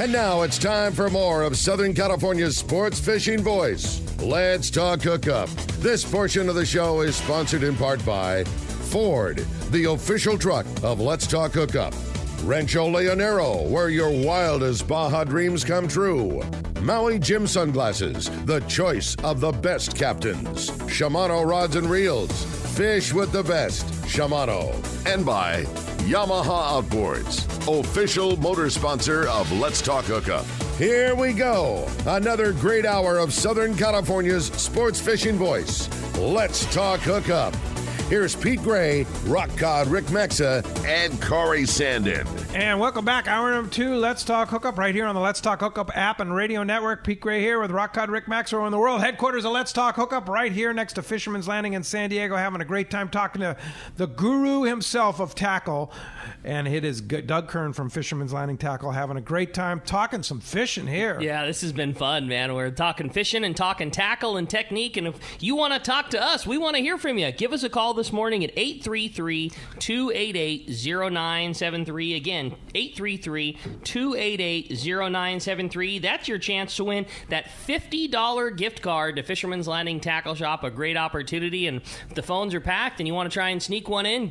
And now it's time for more of Southern California's sports fishing voice. Let's talk hookup. This portion of the show is sponsored in part by Ford, the official truck of Let's Talk Hookup. Rancho Leonero, where your wildest Baja dreams come true. Maui Jim Sunglasses, the choice of the best captains. Shimano Rods and Reels, fish with the best. Shimano. And by Yamaha Outboards, official motor sponsor of Let's Talk Hookup. Here we go. Another great hour of Southern California's sports fishing voice. Let's Talk Hookup. Here's Pete Gray, Rock Cod Rick Mexa, and Corey Sandin. And welcome back. Hour number 2, Let's Talk Hookup, right here on the Let's Talk Hookup app and radio network. Pete Gray here with Rock Cod Rick Mexa. We're in the world headquarters of Let's Talk Hookup, right here next to Fisherman's Landing in San Diego, having a great time talking to the guru himself of tackle. And it is Doug Kern from Fisherman's Landing Tackle, having a great time talking some fishing here. Yeah, this has been fun, man. We're talking fishing and talking tackle and technique. And if you want to talk to us, we want to hear from you. Give us a call this morning at 833-288-0973. Again, 833-288-0973. That's your chance to win that $50 gift card to Fisherman's Landing Tackle Shop. A great opportunity. And if the phones are packed and you want to try and sneak one in,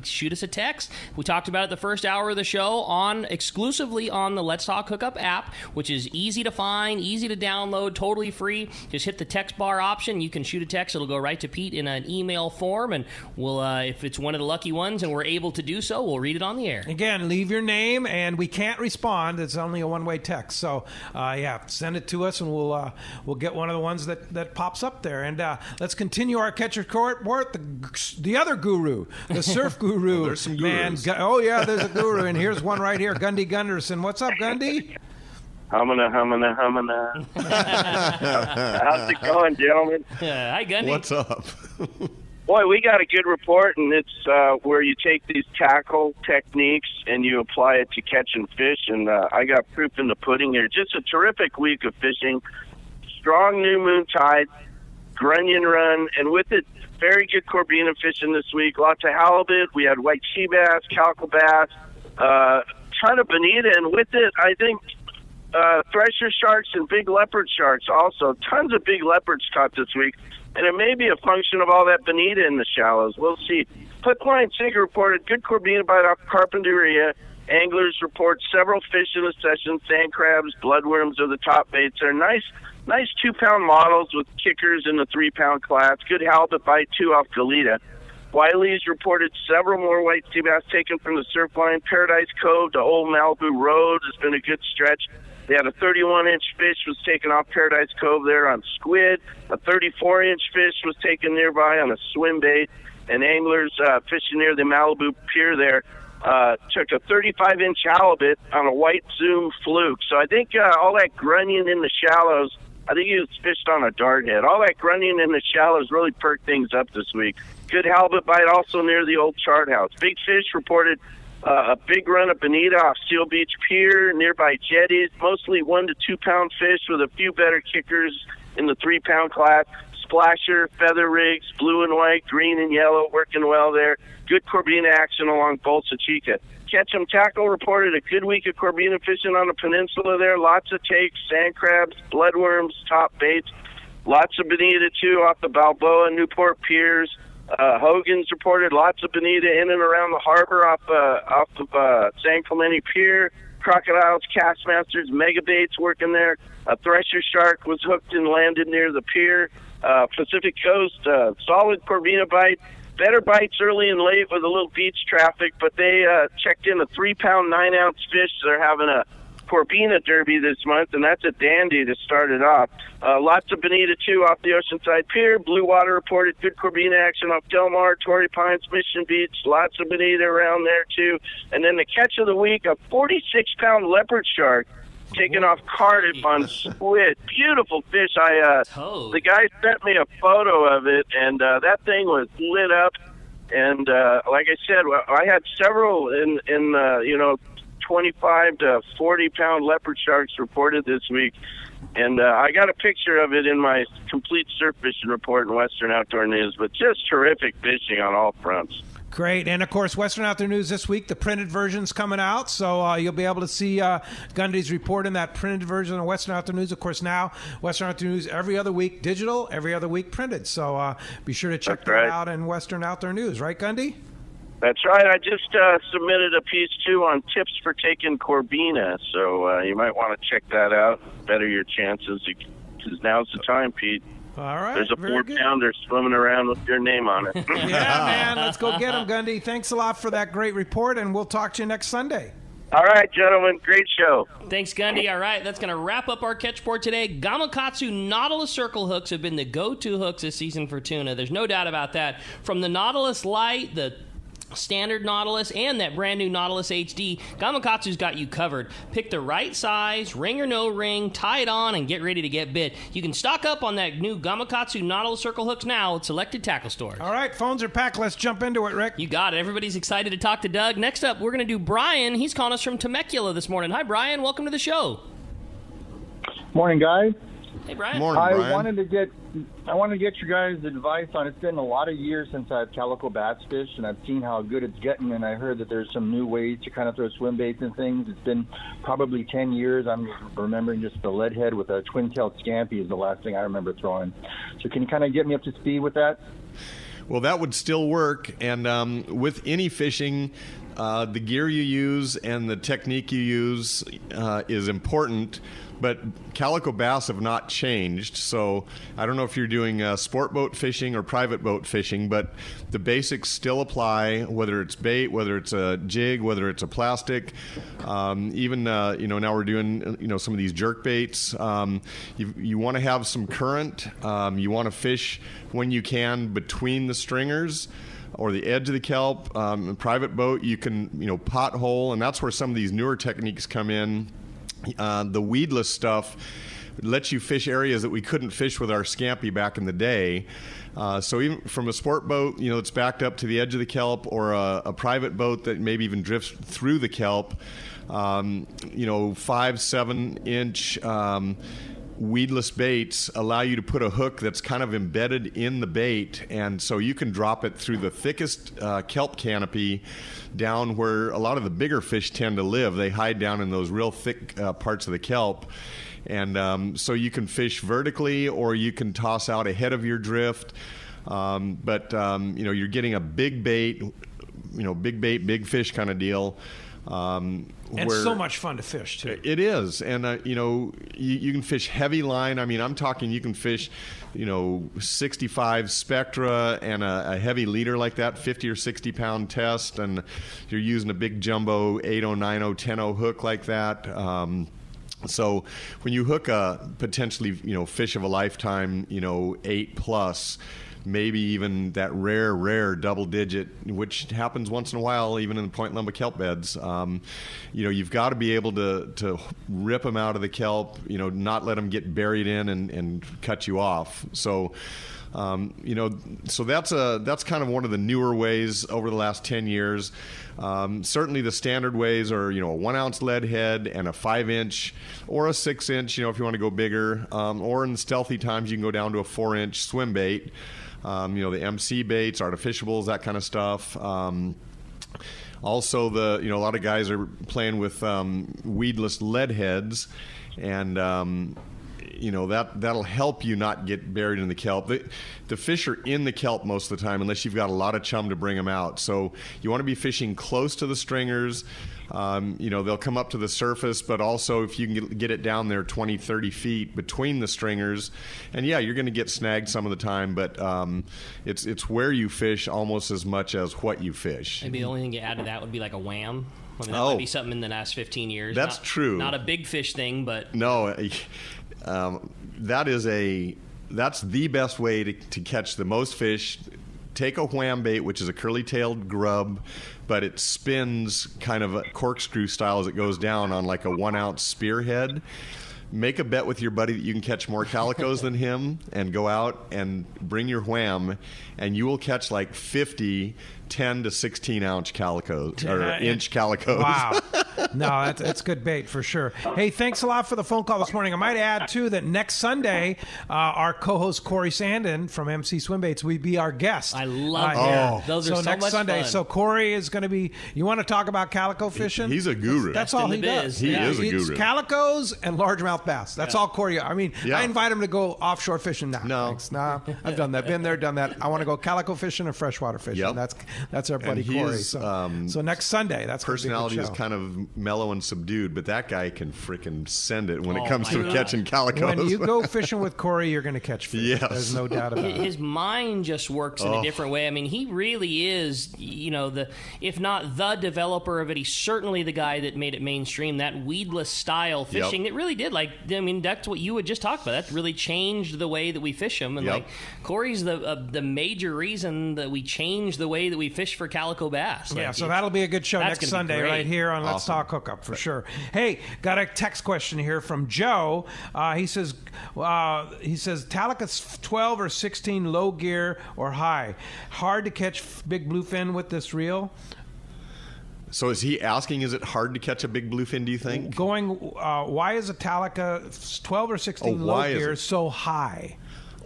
shoot us a text. We talked about it the first hour of the show exclusively on the Let's Talk Hookup app, which is easy to find, easy to download, totally free. Just hit the text bar option. You can shoot a text. It'll go right to Pete in an email form, and we'll, if it's one of the lucky ones and we're able to do so, we'll read it on the air. Again, leave your name, and we can't respond. It's only a one-way text. So, send it to us, and we'll get one of the ones that pops up there. And let's continue our catcher court. The other guru, the surf guru. Well, there's some gurus. Yeah, there's a guru, and here's one right here, Gundy Gunderson. What's up, Gundy? Humana. How's it going, gentlemen? Hi, Gundy. What's up? Boy, we got a good report, and it's where you take these tackle techniques and you apply it to catching fish, and I got proof in the pudding here. Just a terrific week of fishing. Strong new moon tide, grunion run, and with it, very good corbina fishing this week. Lots of halibut. We had white sea bass, calico bass, ton of bonita, and with it, I think thresher sharks and big leopard sharks also. Tons of big leopards caught this week, and it may be a function of all that bonita in the shallows. We'll see. Hook line sinker reported good corbina bite off Carpinteria. Anglers report several fish in the session. Sand crabs, bloodworms are the top baits. They're nice 2-pound models with kickers in the 3-pound class. Good halibut bite, too, off Goleta. Wiley's reported several more white sea bass taken from the surf line. Paradise Cove to Old Malibu Road has been a good stretch. They had a 31-inch fish was taken off Paradise Cove there on squid. A 34-inch fish was taken nearby on a swim bait. And anglers fishing near the Malibu Pier there took a 35-inch halibut on a white zoom fluke. So I think all that grunion in the shallows, I think he was fished on a dart head. All that grunion in the shallows really perked things up this week. Good halibut bite also near the old chart house. Big Fish reported a big run of bonita off Seal Beach Pier, nearby jetties, mostly 1 to 2 pound fish with a few better kickers in the 3-pound class. Splasher, feather rigs, blue and white, green and yellow, working well there. Good corbina action along Bolsa Chica. Ketchum Tackle reported a good week of corbina fishing on the peninsula there. Lots of takes, sand crabs, bloodworms, top baits. Lots of bonita, too, off the Balboa, Newport Piers. Hogan's reported lots of bonita in and around the harbor off of San Clemente Pier. Crocodiles, Castmasters, megabaits working there. A thresher shark was hooked and landed near the pier. Pacific Coast, solid corbina bite. Better bites early and late with a little beach traffic, but they checked in a 3-pound, 9-ounce fish. They're having a corbina derby this month, and that's a dandy to start it off. Lots of bonita, too, off the Oceanside Pier. Blue Water reported good corbina action off Del Mar, Torrey Pines, Mission Beach. Lots of bonita around there, too. And then the catch of the week, a 46-pound leopard shark taken off Cardiff on squid. Beautiful fish. The guy sent me a photo of it, and that thing was lit up. And like I said, I had several in 25 to 40-pound leopard sharks reported this week. And I got a picture of it in my complete surf fishing report in Western Outdoor News, but just terrific fishing on all fronts. Great. And, of course, Western Outdoor News this week, the printed version's coming out. So you'll be able to see Gundy's report in that printed version of Western Outdoor News. Of course, now Western Outdoor News every other week digital, every other week printed. So be sure to check that out in Western Outdoor News. Right, Gundy? That's right. I just submitted a piece, too, on tips for taking Corbina. So you might want to check that out. Better your chances, because now's the time, Pete. All right. There's a 4-pounder swimming around with your name on it. Yeah, man. Let's go get him, Gundy. Thanks a lot for that great report, and we'll talk to you next Sunday. All right, gentlemen. Great show. Thanks, Gundy. All right, that's going to wrap up our catch board today. Gamakatsu Nautilus Circle hooks have been the go-to hooks this season for tuna. There's no doubt about that. From the Nautilus Lite, the standard Nautilus, and that brand new Nautilus HD, Gamakatsu's got you covered. Pick the right size, ring or no ring, tie it on, and get ready to get bit. You can stock up on that new Gamakatsu Nautilus Circle hooks now at selected tackle stores. All right, phones are packed. Let's jump into it, Rick. You got it. Everybody's excited to talk to Doug. Next up, we're going to do Brian. He's calling us from Temecula this morning. Hi, Brian. Welcome to the show. Morning, guys. Hey, Brian. Morning, I Brian. wanted to get your guys' advice on. It's been a lot of years since I've calico bass fished, and I've seen how good it's getting. And I heard that there's some new ways to kind of throw swim baits and things. It's been probably 10 years. I'm remembering just the lead head with a twin-tailed scampi is the last thing I remember throwing. So can you kind of get me up to speed with that? Well, that would still work. And with any fishing, the gear you use and the technique you use is important. But calico bass have not changed, so I don't know if you're doing sport boat fishing or private boat fishing, but the basics still apply, whether it's bait, whether it's a jig, whether it's a plastic. Even now we're doing some of these jerk baits. You want to have some current. You want to fish when you can between the stringers or the edge of the kelp. Private boat, you can pothole, and that's where some of these newer techniques come in. The weedless stuff lets you fish areas that we couldn't fish with our scampi back in the day. So even from a sport boat, it's backed up to the edge of the kelp, or a private boat that maybe even drifts through the kelp, 5-7 inch weedless baits allow you to put a hook that's kind of embedded in the bait, and so you can drop it through the thickest kelp canopy down where a lot of the bigger fish tend to live. They hide down in those real thick parts of the kelp, and so you can fish vertically, or you can toss out ahead of your drift, but you're getting a big bait, big fish kind of deal. And so much fun to fish, too. It is. And, you can fish heavy line. I mean, I'm talking you can fish, 65 Spectra and a heavy leader like that, 50 or 60-pound test, and you're using a big jumbo 80, 90, 10 hook like that. So when you hook a potentially, fish of a lifetime, 8+, maybe even that rare double digit, which happens once in a while, even in the Point Lomba kelp beds. You've got to be able to rip them out of the kelp, not let them get buried in and cut you off. So, so that's kind of one of the newer ways over the last 10 years. Certainly the standard ways are, a 1-ounce lead head and a 5-inch or a 6-inch, if you want to go bigger, or in the stealthy times, you can go down to a 4-inch swim bait. The MC baits, artificiables, that kind of stuff. Also, a lot of guys are playing with weedless lead heads, and that'll help you not get buried in the kelp. The fish are in the kelp most of the time, unless you've got a lot of chum to bring them out. So you want to be fishing close to the stringers. They'll come up to the surface, but also if you can get it down there 20, 30 feet between the stringers, and yeah, you're going to get snagged some of the time, but it's where you fish almost as much as what you fish. Maybe the only thing you add to that would be like a wham. I mean, that might be something in the last 15 years. That's true. Not a big fish thing, but... No, that's the best way to catch the most fish. Take a wham bait, which is a curly-tailed grub, but it spins kind of a corkscrew style as it goes down on like a 1-ounce spearhead. make a bet with your buddy that you can catch more calicos than him, and go out and bring your wham, and you will catch like 50 10 to 16 ounce calicos or inch calicos. Wow. No, that's good bait for sure. Hey, thanks a lot for the phone call this morning. I might add, too, that next Sunday, our co-host Corey Sandin from MC Swimbaits will be our guest. I love those. Those are so next much Sunday. fun. So Corey is going to be. You want to talk about calico fishing? He's a guru. That's all he does. He is a It's guru. calicos and largemouth bass. That's all Corey. I mean, I invite him to go offshore fishing now. No. Thanks. Nah, I've done that. Been there, done that. I want to go calico fishing and freshwater fishing. Yep. That's our buddy Corey. So next Sunday, that's personality gonna be a is good show. kind of mellow and subdued, but that guy can freaking send it when it comes to catching calicos. When you go fishing with Corey, you're going to catch fish. Yes. There's no doubt about it. His mind just works in a different way. I mean, he really is, if not the developer of it, he's certainly the guy that made it mainstream. That weedless style fishing that really did. That's what you had just talked about. That really changed the way that we fish them. And Corey's the major reason that we changed the way that we fish for calico bass. So that'll be a good show next Sunday right here on Let's Awesome. Talk Hookup for sure. Hey, got a text question here from Joe. He says Talica's 12 or 16 low gear or high. Hard to catch big bluefin with this reel. So is he asking, is it hard to catch a big bluefin, do you think? Why is a Talica 12 or 16 low gear so high?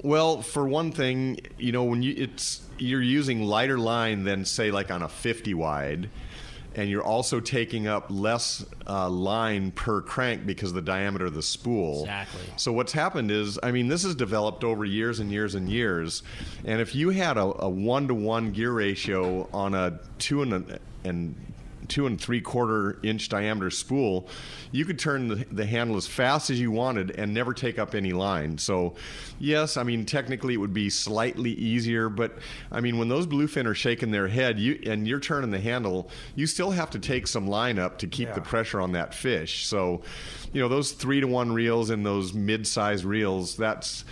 Well, for one thing, when you're using lighter line than, say, like on a 50 wide, and you're also taking up less line per crank because of the diameter of the spool. Exactly. So what's happened is, this has developed over years and years and years, and if you had a 1-to-1 gear ratio on a 2 3/4 inch diameter spool, you could turn the handle as fast as you wanted and never take up any line. So yes, technically it would be slightly easier, but when those bluefin are shaking their head and you're turning the handle, you still have to take some line up to keep the pressure on that fish. So those 3-to-1 reels and those mid-size reels, that's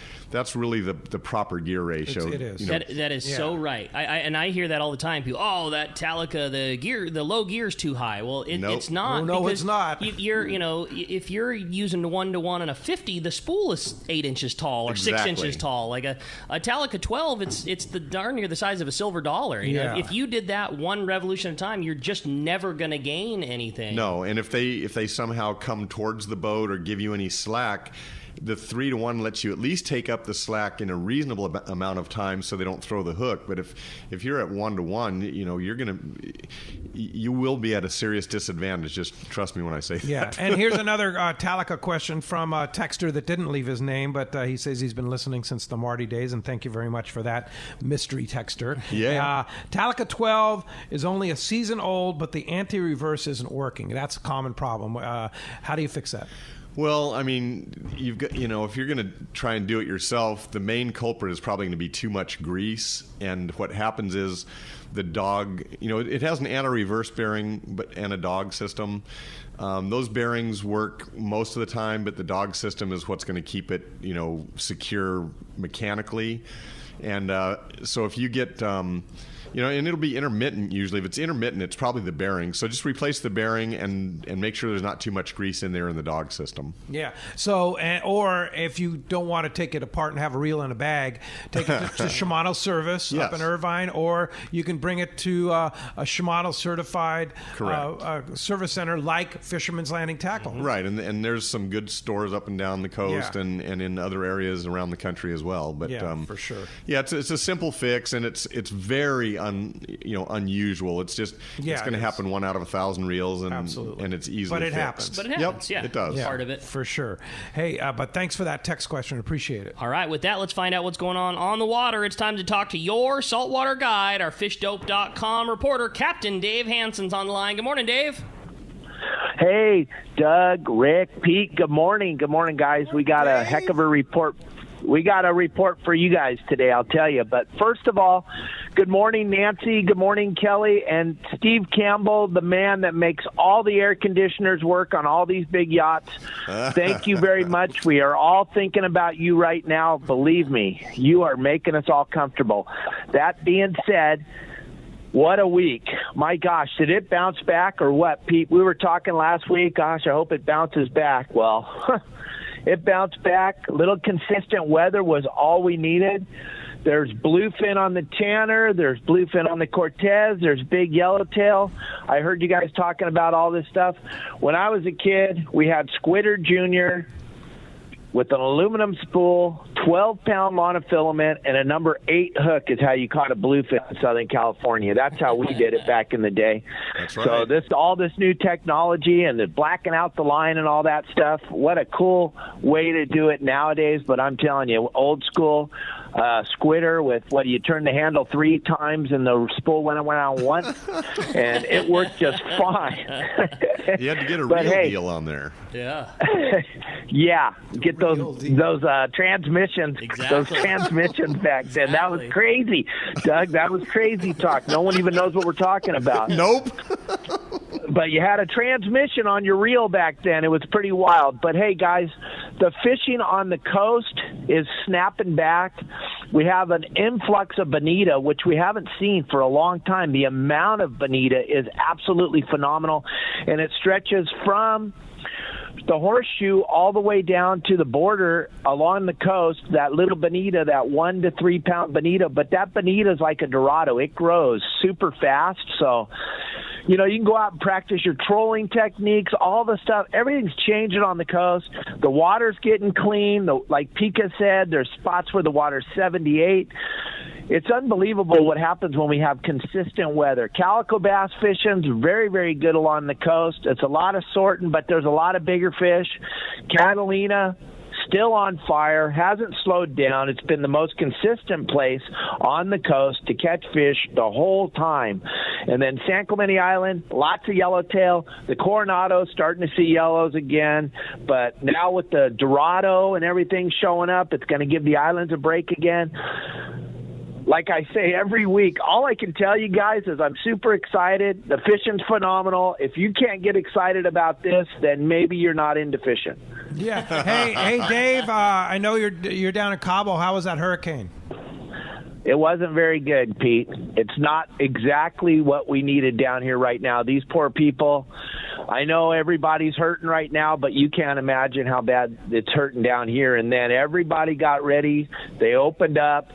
really the proper gear ratio. It is. That is so right. I hear that all the time. People, that Talica, the low gear's too high. Well, it's not. No, it's not. If you're using the 1-to-1 and a 50, the spool is 8 inches tall or 6 inches tall. Like a Talica 12, it's the darn near the size of a silver dollar. If you did that one revolution at a time, you're just never going to gain anything. No, and if they somehow come towards the boat or give you any slack, the 3-to-1 lets you at least take up the slack in a reasonable amount of time so they don't throw the hook. But if you're at 1-to-1, you will be at a serious disadvantage. Just trust me when I say that. Yeah, and here's another Talica question from a texter that didn't leave his name, but he says he's been listening since the Marty days, and thank you very much for that, mystery texter. Yeah. Talica 12 is only a season old, but the anti-reverse isn't working. That's a common problem. How do you fix that? Well, you've got, if you're going to try and do it yourself, the main culprit is probably going to be too much grease. And what happens is the dog, it has an anti-reverse bearing and a dog system. Those bearings work most of the time, but the dog system is what's going to keep it, secure mechanically. And so if you get... and it'll be intermittent usually. If it's intermittent, it's probably the bearing. So just replace the bearing and make sure there's not too much grease in there in the dog system. Yeah. So, or if you don't want to take it apart and have a reel in a bag, take it to Shimano Service up in Irvine, or you can bring it to a Shimano certified service center like Fisherman's Landing Tackle. Right. And there's some good stores up and down the coast and in other areas around the country as well. But for sure. Yeah, it's a simple fix, and it's very unusual. It's just it's going to happen 1 out of 1,000 reels, and it's easily But it fixed. happens. But it happens. Yep, it does. Part of it. For sure. Hey, but thanks for that text question. Appreciate it. All right, with that, let's find out what's going on the water. It's time to talk to your saltwater guide, our fishdope.com reporter, Captain Dave Hansen's on the line. Good morning, Dave. Hey, Doug, Rick, Pete, good morning. Good morning, guys. We got a heck of a report. We got a report for you guys today, I'll tell you. But first of all, good morning, Nancy. Good morning, Kelly. And Steve Campbell, the man that makes all the air conditioners work on all these big yachts. Thank you very much. We are all thinking about you right now. Believe me, you are making us all comfortable. That being said, what a week. My gosh, did it bounce back or what, Pete? We were talking last week. Gosh, I hope it bounces back. Well, It bounced back. A little consistent weather was all we needed. There's bluefin on the Tanner. There's bluefin on the Cortez. There's big yellowtail. I heard you guys talking about all this stuff. When I was a kid, we had Squidder Jr. with an aluminum spool, 12-pound monofilament, and a number 8 hook is how you caught a bluefin in Southern California. That's how we did it back in the day. That's right. So all this new technology and the blacking out the line and all that stuff, what a cool way to do it nowadays. But I'm telling you, old school Squidder with you turn the handle 3 times and the spool went on once, and it worked just fine. You had to get a real deal on there. Yeah. Yeah, get those transmissions, those transmissions back then. That was crazy, Doug. That was crazy talk. No one even knows what we're talking about. Nope. But you had a transmission on your reel back then. It was pretty wild. But hey, guys, the fishing on the coast is snapping back. We have an influx of bonita, which we haven't seen for a long time. The amount of bonita is absolutely phenomenal, and it stretches from the Horseshoe all the way down to the border along the coast, that little bonita, that 1 to 3 pound bonita. But that bonita is like a Dorado. It grows super fast. So, you can go out and practice your trolling techniques, all the stuff. Everything's changing on the coast. The water's getting clean. Like Pika said, there's spots where the water's 78. It's unbelievable what happens when we have consistent weather. Calico bass fishing's very, very good along the coast. It's a lot of sorting, but there's a lot of bigger fish. Catalina, still on fire, hasn't slowed down. It's been the most consistent place on the coast to catch fish the whole time. And then San Clemente Island, lots of yellowtail. The Coronado starting to see yellows again. But now with the Dorado and everything showing up, it's going to give the islands a break again. Like I say every week, all I can tell you guys is I'm super excited. The fishing's phenomenal. If you can't get excited about this, then maybe you're not into fishing. Yeah. Hey, Dave. I know you're down in Cabo. How was that hurricane? It wasn't very good, Pete. It's not exactly what we needed down here right now. These poor people, I know everybody's hurting right now, but you can't imagine how bad it's hurting down here. And then everybody got ready. They opened up.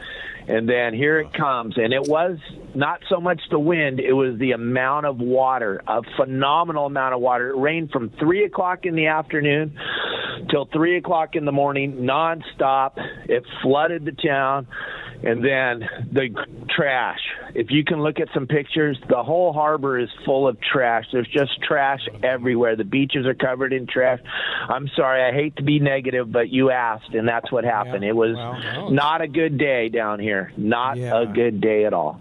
And then here it comes. And it was not so much the wind, it was the amount of water, a phenomenal amount of water. It rained from 3 o'clock in the afternoon till 3 o'clock in the morning, nonstop. It flooded the town. And then the trash. If you can look at some pictures, the whole harbor is full of trash. There's just trash everywhere. The beaches are covered in trash. I'm sorry, I hate to be negative, but you asked, and that's what happened. Yeah, it was not a good day down here. Not a good day at all.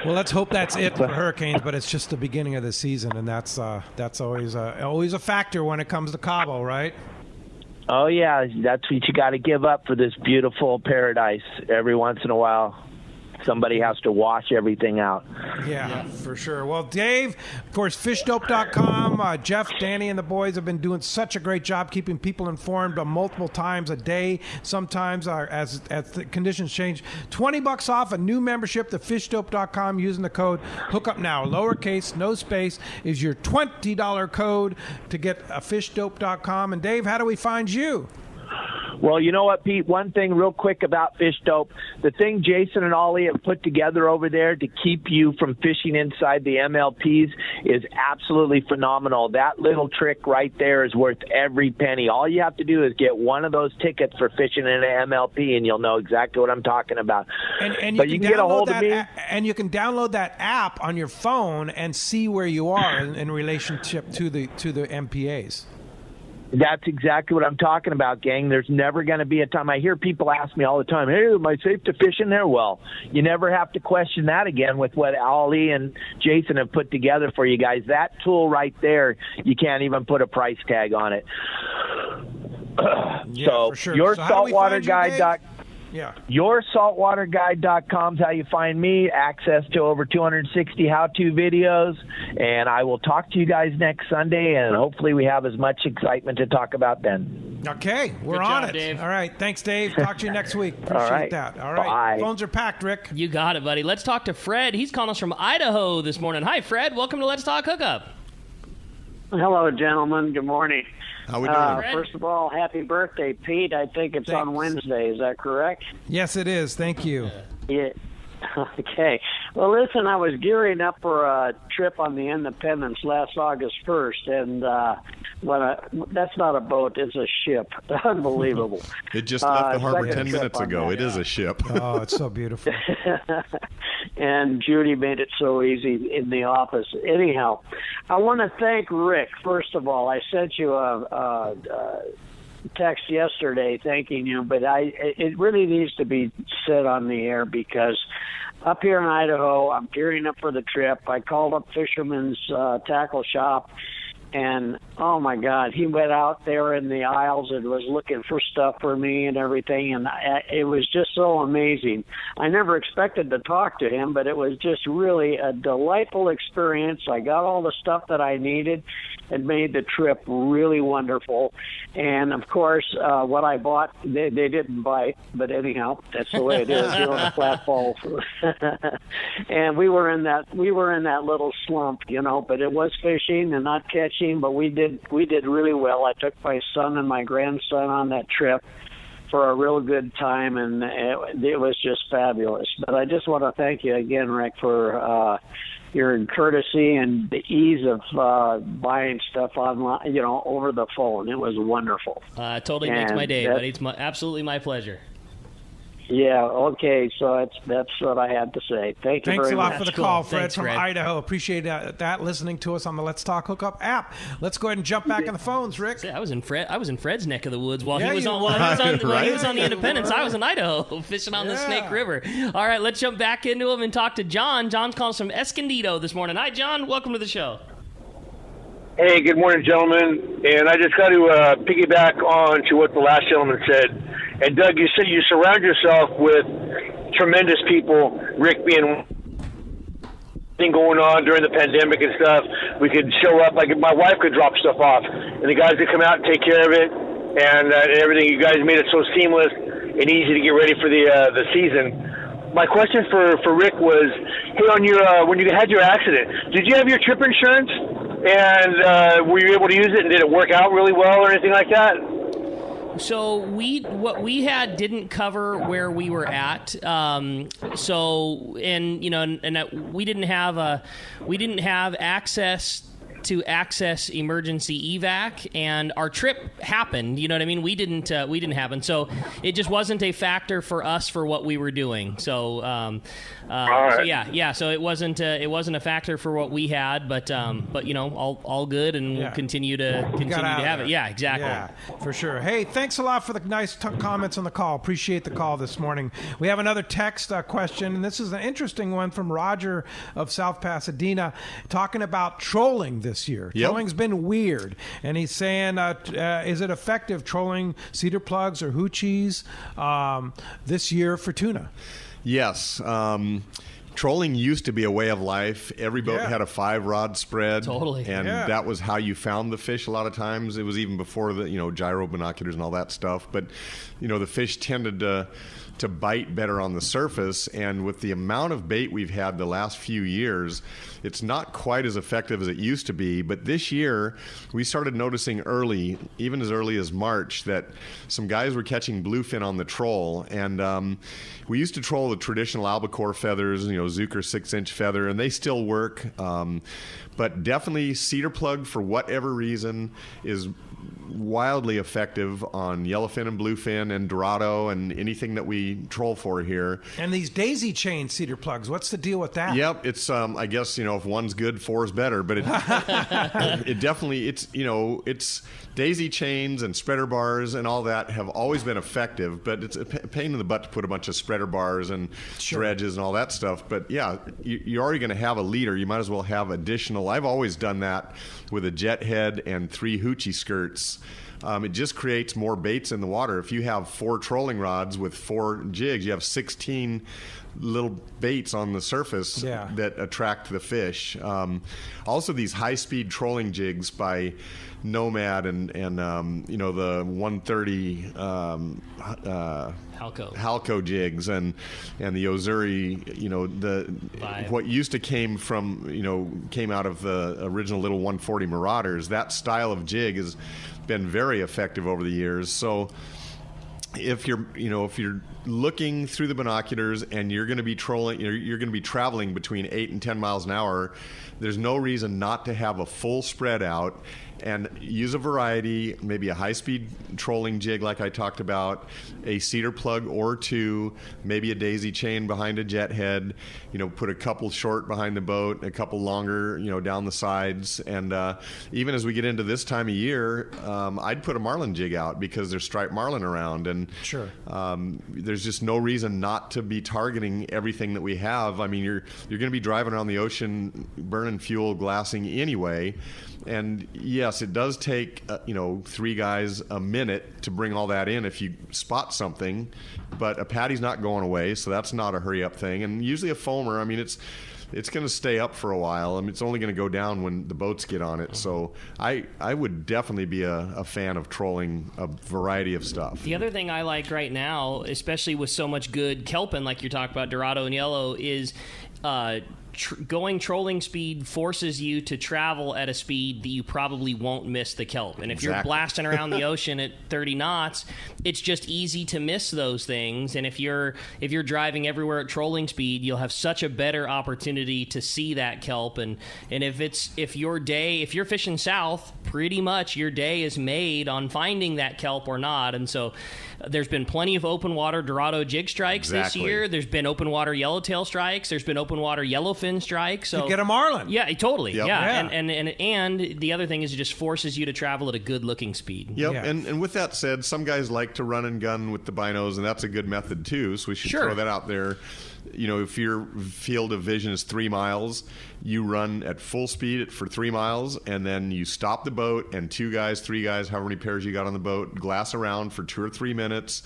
Well, let's hope that's it for hurricanes, but it's just the beginning of the season, and that's always a factor when it comes to Cabo, right? Oh, yeah, that's what you got to give up for this beautiful paradise. Every once in a while, somebody has to wash everything out. Yeah, for sure. Well, Dave, of course, fishdope.com. Jeff, Danny, and the boys have been doing such a great job keeping people informed multiple times a day, sometimes as the conditions change. $20 off a new membership to fishdope.com using the code Hookup Now. Lowercase, no space, is your $20 code to get a fishdope.com. And Dave, how do we find you? Well, you know what, Pete? One thing real quick about Fish Dope. The thing Jason and Ollie have put together over there to keep you from fishing inside the MLPs is absolutely phenomenal. That little trick right there is worth every penny. All you have to do is get one of those tickets for fishing in an MLP, and you'll know exactly what I'm talking about. And but you can get a hold of me. And you can download that app on your phone and see where you are in relationship to the MPAs. That's exactly what I'm talking about, gang. There's never going to be a time. I hear people ask me all the time, hey, am I safe to fish in there? Well, you never have to question that again with what Ollie and Jason have put together for you guys. That tool right there, you can't even put a price tag on it. Yeah, for sure. Your so saltwater guide. Yeah. YourSaltwaterGuide.com is how you find me. Access to over 260 how-to videos. And I will talk to you guys next Sunday, and hopefully we have as much excitement to talk about then. Okay, we're Good on job, it. Dave. All right, thanks, Dave. Talk to you next week. Appreciate that. All right, Bye. Phones are packed, Rick. You got it, buddy. Let's talk to Fred. He's calling us from Idaho this morning. Hi, Fred. Welcome to Let's Talk Hookup. Hello, gentlemen. Good morning. How we doing? First of all, happy birthday, Pete. I think it's on Wednesday. Is that correct? Yes, it is. Thank you. Yeah. Okay. Well, listen, I was gearing up for a trip on the Independence last August 1st, and that's not a boat, it's a ship. Unbelievable. It just left the harbor second 10 minutes ago. It is a ship. Oh, it's so beautiful. And Judy made it so easy in the office. Anyhow, I want to thank Rick, first of all. I sent you a text yesterday thanking you, but it really needs to be said on the air because up here in Idaho, I'm gearing up for the trip. I called up Fisherman's tackle shop, and oh my God, he went out there in the aisles and was looking for stuff for me and everything, and it was just so amazing. I never expected to talk to him, but it was just really a delightful experience. I got all the stuff that I needed. It made the trip really wonderful. And of course, what I bought, they didn't bite, but anyhow, that's the way it is. You're on a flat fall. And we were in that little slump, but it was fishing and not catching, but we did really well. I took my son and my grandson on that trip for a real good time, and it was just fabulous. But I just want to thank you again, Rick, for your courtesy and the ease of buying stuff online, over the phone. It was wonderful. Totally makes my day, buddy. It's absolutely my pleasure. Yeah, okay, so that's what I had to say. Thank you Thanks very much. a lot for the call, Fred, Thanks, from Fred. Idaho. Appreciate that, listening to us on the Let's Talk Hookup app. Let's go ahead and jump back in the phones, Rick. I was in Fred's neck of the woods while Yeah, he was you on were. while he was on the Independence. I was in Idaho fishing on the Snake River. All right, let's jump back into him and talk to John. John's calling us from Escondido this morning. Hi, John. Welcome to the show. Hey, good morning, gentlemen. And I just got to piggyback on to what the last gentleman said. And Doug, you said you surround yourself with tremendous people, Rick being thing going on during the pandemic and stuff. We could show up, like my wife could drop stuff off, and the guys could come out and take care of it, and everything. You guys made it so seamless and easy to get ready for the season. My question for Rick was, hey, on your when you had your accident, did you have your trip insurance? And were you able to use it, and did it work out really well or anything like that? So what we had didn't cover where we were at. We didn't have access to access emergency evac, and our trip happened. You know what I mean? We didn't happen. So it just wasn't a factor for us for what we were doing. So So it wasn't a factor for what we had, but all good, and we'll continue to have it. Yeah, exactly. Yeah, for sure. Hey, thanks a lot for the nice comments on the call. Appreciate the call this morning. We have another text question, and this is an interesting one from Roger of South Pasadena, talking about trolling this year. Yep. Trolling's been weird, and he's saying, is it effective trolling cedar plugs or hoochies this year for tuna? Yes. Trolling used to be a way of life. Every boat had a 5-rod spread. Totally. And that was how you found the fish a lot of times. It was even before the, gyro binoculars and all that stuff. But, the fish tended to bite better on the surface. And with the amount of bait we've had the last few years, it's not quite as effective as it used to be. But this year, we started noticing early, even as early as March, that some guys were catching bluefin on the troll. And we used to troll the traditional albacore feathers, Zucker 6-inch feather, and they still work. But definitely cedar plug, for whatever reason, is wildly effective on yellowfin and bluefin and dorado and anything that we troll for here. And these daisy chain cedar plugs, what's the deal with that? Yep, it's I guess if one's good, 4 is better, but it definitely it's daisy chains and spreader bars and all that have always been effective, but it's a pain in the butt to put a bunch of spreader bars and dredges and all that stuff. But yeah, you're already going to have a leader. You might as well have additional. I've always done that with a jet head and 3 hoochie skirts it just creates more baits in the water. If you have 4 trolling rods with 4 jigs, you have 16 little baits on the surface that attract the fish. Also, these high-speed trolling jigs by Nomad and the 130 Halco jigs and the Ozuri, what used to came out of the original little 140 Marauders. That style of jig has been very effective over the years. So if you're looking through the binoculars and you're going to be trolling, you're going to be traveling between 8 and 10 miles an hour, there's no reason not to have a full spread out and use a variety, maybe a high-speed trolling jig like I talked about, a cedar plug or 2, maybe a daisy chain behind a jet head, put a couple short behind the boat, a couple longer, down the sides. And even as we get into this time of year, I'd put a marlin jig out because there's striped marlin around. And there's just no reason not to be targeting everything that we have. I mean, you're going to be driving around the ocean, burning fuel, glassing anyway. And yes, it does take 3 guys a minute to bring all that in if you spot something, but a patty's not going away, so that's not a hurry up thing. And usually a foamer, I mean, it's going to stay up for a while. I mean, it's only going to go down when the boats get on it. So I would definitely be a fan of trolling a variety of stuff. The other thing I like right now, especially with so much good kelpin like you're talking about, Dorado and yellow, is going trolling speed forces you to travel at a speed that you probably won't miss the kelp. And if you're blasting around the ocean at 30 knots, it's just easy to miss those things. And if you're driving everywhere at trolling speed, you'll have such a better opportunity to see that kelp. And if you're fishing south, pretty much your day is made on finding that kelp or not. And so there's been plenty of open water Dorado jig strikes this year. There's been open water yellowtail strikes. There's been open water yellowfin strikes. So you get a marlin. Yeah, totally. Yep. Yeah. And the other thing is it just forces you to travel at a good looking speed. Yep. Yeah. And with that said, some guys like to run and gun with the binos, and that's a good method too. So we should throw that out there. If your field of vision is 3 miles, you run at full speed for 3 miles, and then you stop the boat, and 2 guys, 3 guys, however many pairs you got on the boat, glass around for 2 or 3 minutes.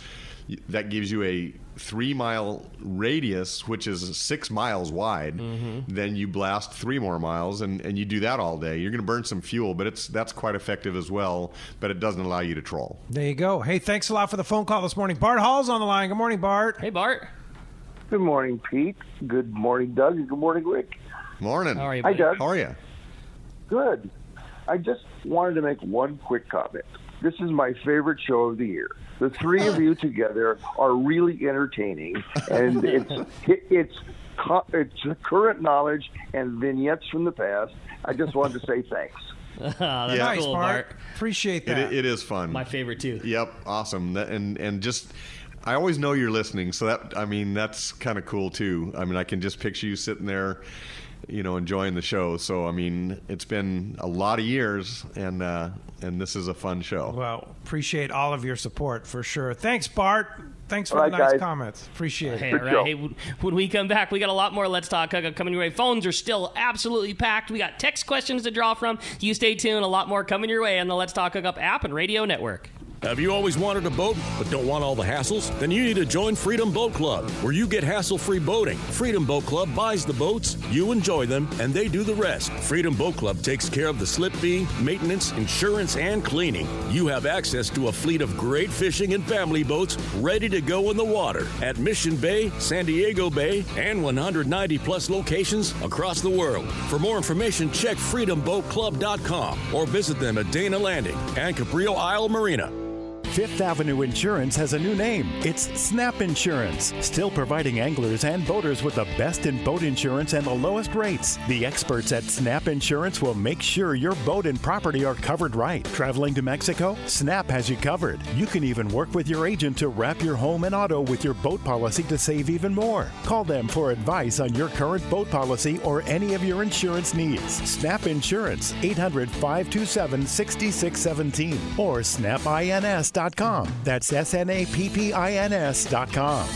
That gives you a 3-mile radius, which is 6 miles wide. Mm-hmm. Then you blast 3 more miles, and you do that all day. You're going to burn some fuel, but that's quite effective as well, but it doesn't allow you to troll. There you go. Hey, thanks a lot for the phone call this morning. Bart Hall's on the line. Good morning, Bart. Hey, Bart. Good morning, Pete. Good morning, Doug. And good morning, Rick. Morning. How are you, buddy? Hi, Doug. How are you? Good. I just wanted to make one quick comment. This is my favorite show of the year. The 3 of you together are really entertaining, and it's current knowledge and vignettes from the past. I just wanted to say thanks. That's nice, cool, Bart. Appreciate that. It is fun. My favorite too. Yep, awesome. And just, I always know you're listening, so that's kind of cool too. I mean, I can just picture you sitting there, enjoying the show. So, I mean, it's been a lot of years, and this is a fun show. Well, appreciate all of your support for sure. Thanks, Bart. Thanks for the nice comments. Appreciate it. Hey, all right. Hey, when we come back, we got a lot more Let's Talk Hookup coming your way. Phones are still absolutely packed. We got text questions to draw from. You stay tuned. A lot more coming your way on the Let's Talk Hookup app and radio network. Have you always wanted a boat but don't want all the hassles? Then you need to join Freedom Boat Club, where you get hassle-free boating. Freedom Boat Club buys the boats, you enjoy them, and they do the rest. Freedom Boat Club takes care of the slip fee, maintenance, insurance, and cleaning. You have access to a fleet of great fishing and family boats ready to go in the water at Mission Bay, San Diego Bay, and 190-plus locations across the world. For more information, check freedomboatclub.com or visit them at Dana Landing and Cabrillo Isle Marina. Fifth Avenue Insurance has a new name. It's Snap Insurance, still providing anglers and boaters with the best in boat insurance and the lowest rates. The experts at Snap Insurance will make sure your boat and property are covered right. Traveling to Mexico? Snap has you covered. You can even work with your agent to wrap your home and auto with your boat policy to save even more. Call them for advice on your current boat policy or any of your insurance needs. Snap Insurance, 800-527-6617 or snapins.com. That's SNAPPINS.com.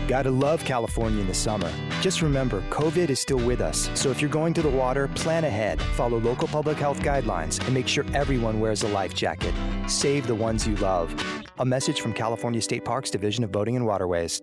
Gotta love California in the summer. Just remember, COVID is still with us, so if you're going to the water, plan ahead, follow local public health guidelines, and make sure everyone wears a life jacket. Save the ones you love. A message from California State Parks Division of Boating and Waterways.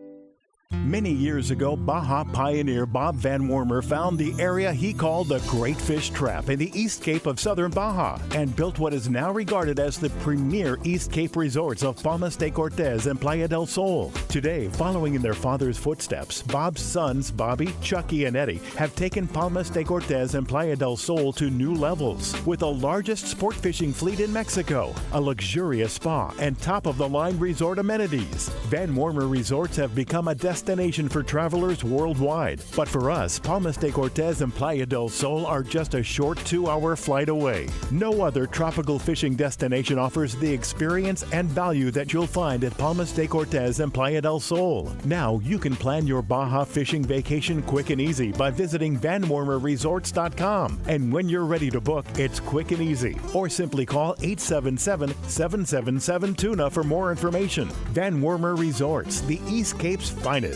Many years ago, Baja pioneer Bob Van Wormer found the area he called the Great Fish Trap in the East Cape of southern Baja and built what is now regarded as the premier East Cape resorts of Palmas de Cortez and Playa del Sol. Today, following in their father's footsteps, Bob's sons, Bobby, Chucky, and Eddie, have taken Palmas de Cortez and Playa del Sol to new levels with the largest sport fishing fleet in Mexico, a luxurious spa, and top-of-the-line resort amenities. Van Wormer Resorts have become a destination for travelers worldwide. But for us, Palmas de Cortez and Playa del Sol are just a short 2-hour flight away. No other tropical fishing destination offers the experience and value that you'll find at Palmas de Cortez and Playa del Sol. Now you can plan your Baja fishing vacation quick and easy by visiting VanWormerResorts.com. And when you're ready to book, it's quick and easy. Or simply call 877-777-TUNA for more information. Van Wormer Resorts, the East Cape's finest.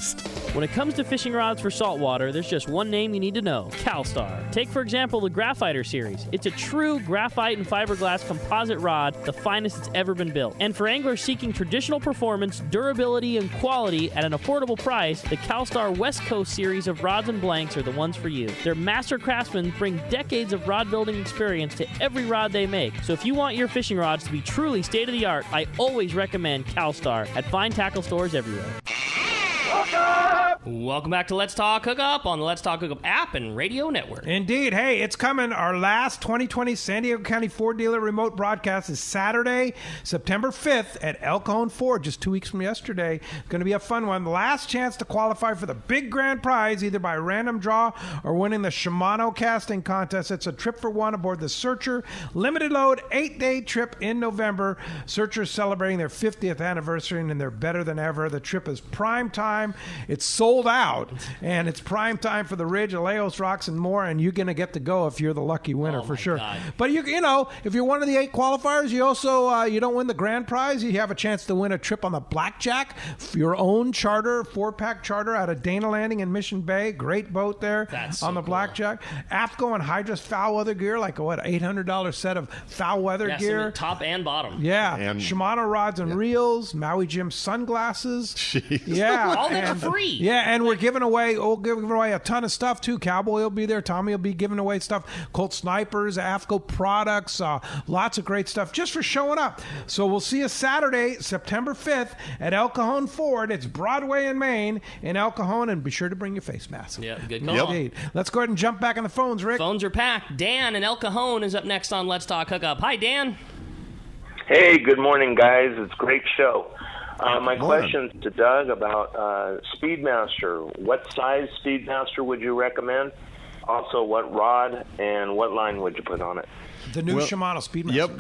When it comes to fishing rods for saltwater, there's just one name you need to know: CalStar. Take, for example, the Graphiter series. It's a true graphite and fiberglass composite rod, the finest it's ever been built. And for anglers seeking traditional performance, durability, and quality at an affordable price, the CalStar West Coast series of rods and blanks are the ones for you. Their master craftsmen bring decades of rod building experience to every rod they make. So if you want your fishing rods to be truly state-of-the-art, I always recommend CalStar at fine tackle stores everywhere. Welcome back to Let's Talk Hookup on the Let's Talk Hookup app and radio network. Indeed. Hey, it's coming. Our last 2020 San Diego County Ford dealer remote broadcast is Saturday, September 5th at El Cajon Ford, just 2 weeks from yesterday. It's going to be a fun one. The last chance to qualify for the big grand prize, either by random draw or winning the Shimano casting contest. It's a trip for one aboard the Searcher limited load 8-day trip in November. Searcher's celebrating their 50th anniversary and they're better than ever. The trip is prime time. It's sold out, and it's prime time for the Ridge, Aleos Rocks, and more, and you're going to get to go if you're the lucky winner for sure. God. But, you know, if you're one of the 8 qualifiers, you also, you don't win the grand prize. You have a chance to win a trip on the Blackjack, your own charter, 4-pack charter out of Dana Landing in Mission Bay. Great boat there on the Blackjack. AFCO and Hydras foul weather gear, like a, $800 set of foul weather gear. Top and bottom. Yeah. And Shimano rods and reels, Maui Jim sunglasses. Jeez. Yeah. All that for free. Yeah, and we're giving away a ton of stuff too. Cowboy will be there. Tommy will be giving away stuff. Colt Snipers, AFCO products, lots of great stuff just for showing up. So we'll see you Saturday, September 5th at El Cajon Ford. It's Broadway and Main in El Cajon, and be sure to bring your face mask. Yeah, good call. Indeed. Let's go ahead and jump back on the phones, Rick. Phones are packed. Dan in El Cajon is up next on Let's Talk Hookup. Hi, Dan. Hey, good morning, guys. It's a great show. My question's to Doug about Speedmaster. What size Speedmaster would you recommend? Also, what rod and what line would you put on it? The new Shimano Speedmaster. Yep,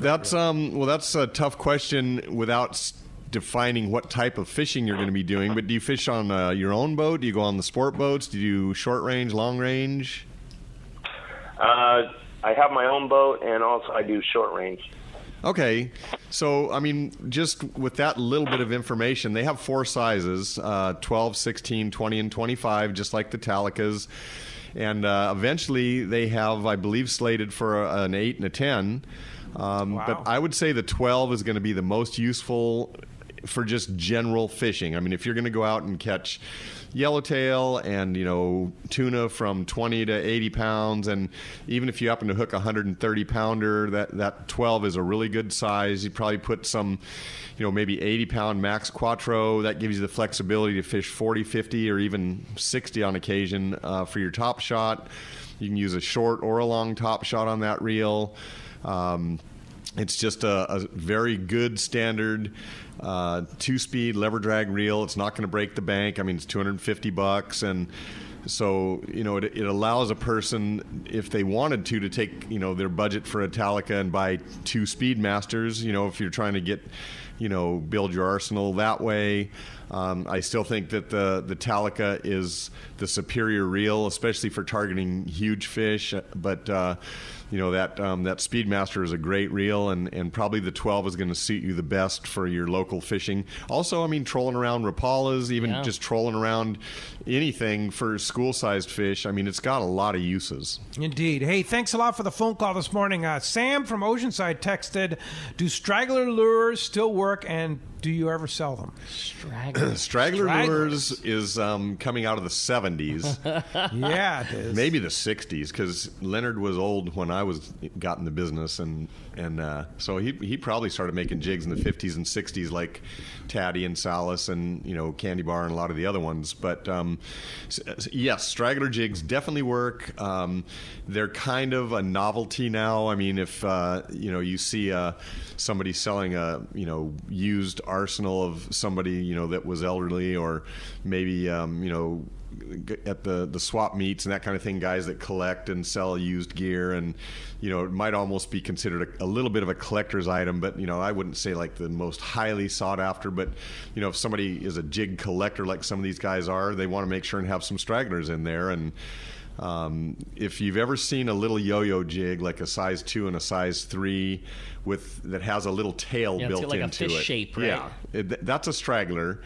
that's a tough question without defining what type of fishing you're going to be doing. But do you fish on your own boat? Do you go on the sport boats? Do you do short range, long range? I have my own boat, and also I do short range. Okay, so, I mean, just with that little bit of information, they have 4 sizes, 12, 16, 20, and 25, just like the Talicas. And eventually they have, I believe, slated for an 8 and a 10. But I would say the 12 is going to be the most useful for just general fishing. I mean, if you're going to go out and catch yellowtail and, tuna from 20 to 80 pounds, and even if you happen to hook a 130-pounder, that 12 is a really good size. You probably put some, maybe 80-pound max quattro. That gives you the flexibility to fish 40, 50, or even 60 on occasion for your top shot. You can use a short or a long top shot on that reel. It's just a very good standard 2-speed lever drag reel. It's not going to break the bank. I mean, it's $250, and so it allows a person, if they wanted to take their budget for a Talica and buy 2 Speedmasters. If you're trying to get build your arsenal that way. I still think that the Talica is the superior reel, especially for targeting huge fish. But that Speedmaster is a great reel, and probably the 12 is going to suit you the best for your local fishing. Also, trolling around Rapalas, even just trolling around anything for school-sized fish. It's got a lot of uses. Indeed. Hey, thanks a lot for the phone call this morning. Sam from Oceanside texted, do straggler lures still work, and do you ever sell them? Straggler lures is coming out of the 70s. Yeah, it is. Maybe the 60s, because Leonard was old when I got in the business, and so he probably started making jigs in the 50s and 60s, like Taddy and Salas and Candy Bar and a lot of the other ones. But yes, straggler jigs definitely work. They're kind of a novelty now. If you see somebody selling a used arsenal of somebody that was elderly, or maybe at the swap meets and that kind of thing, guys that collect and sell used gear, and it might almost be considered a little bit of a collector's item, but I wouldn't say like the most highly sought after. But if somebody is a jig collector like some of these guys are, they want to make sure and have some stragglers in there. And if you've ever seen a little yo-yo jig, like a size 2 and a size 3 that has a little tail built it's like into a fish it, shape, right? That's a straggler.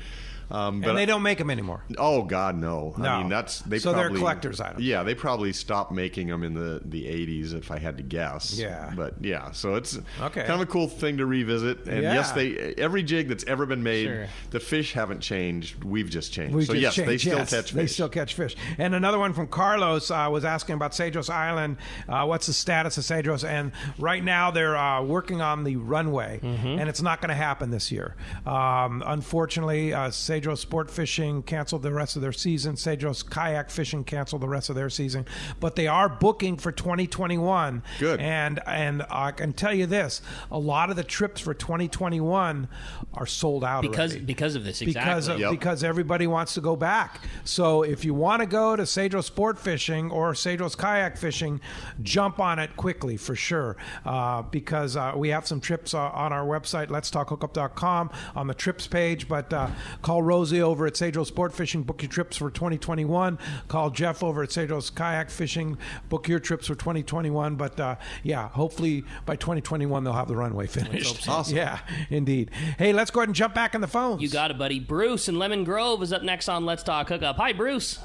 And they don't make them anymore. Oh God, no! No. They're collector's items. Yeah, they probably stopped making them in the 80s, if I had to guess. Yeah, but yeah, so it's kind of a cool thing to revisit. And yes, every jig that's ever been made, the fish haven't changed. We've just changed. They still catch fish. They still catch fish. And another one from Carlos was asking about Cedros Island. What's the status of Cedros? And right now they're working on the runway, and it's not going to happen this year. Unfortunately, Cedros Sport Fishing canceled the rest of their season. Cedros Kayak Fishing canceled the rest of their season. But they are booking for 2021. Good. And I can tell you this, a lot of the trips for 2021 are sold out because of this, exactly. Because everybody wants to go back. So if you want to go to Cedros Sport Fishing or Cedros Kayak Fishing, jump on it quickly for sure. Because we have some trips on our website, letstalkhookup.com, on the trips page. But call Rosie over at Cedros Sport Fishing, book your trips for 2021. Call Jeff over at Cedros Kayak Fishing, book your trips for 2021. But hopefully by 2021 they'll have the runway finished. Awesome. Yeah, indeed. Hey, let's go ahead and jump back in the phones. You got it, buddy. Bruce in Lemon Grove is up next on Let's Talk Hookup. Hi, Bruce.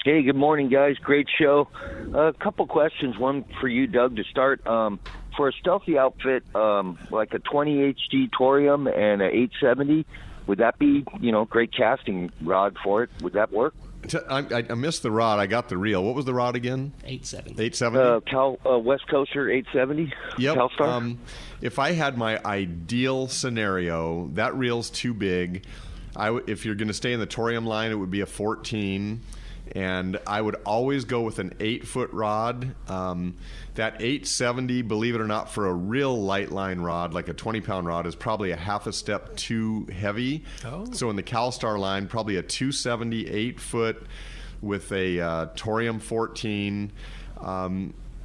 Hey, good morning, guys. Great show. A couple questions. One for you, Doug, to start. For a stealthy outfit, like a 20 HD Torium and an 870, would that be, great casting rod for it? Would that work? I missed the rod. I got the reel. What was the rod again? 870. 870? West Coaster 870. Yep. CalStar. If I had my ideal scenario, that reel's too big. If you're going to stay in the Torium line, it would be a 14. And I would always go with an 8-foot rod. That 870, believe it or not, for a real light line rod, like a 20-pound rod, is probably a half a step too heavy. Oh. So in the CalStar line, probably a 270 8-foot with a Torium 14.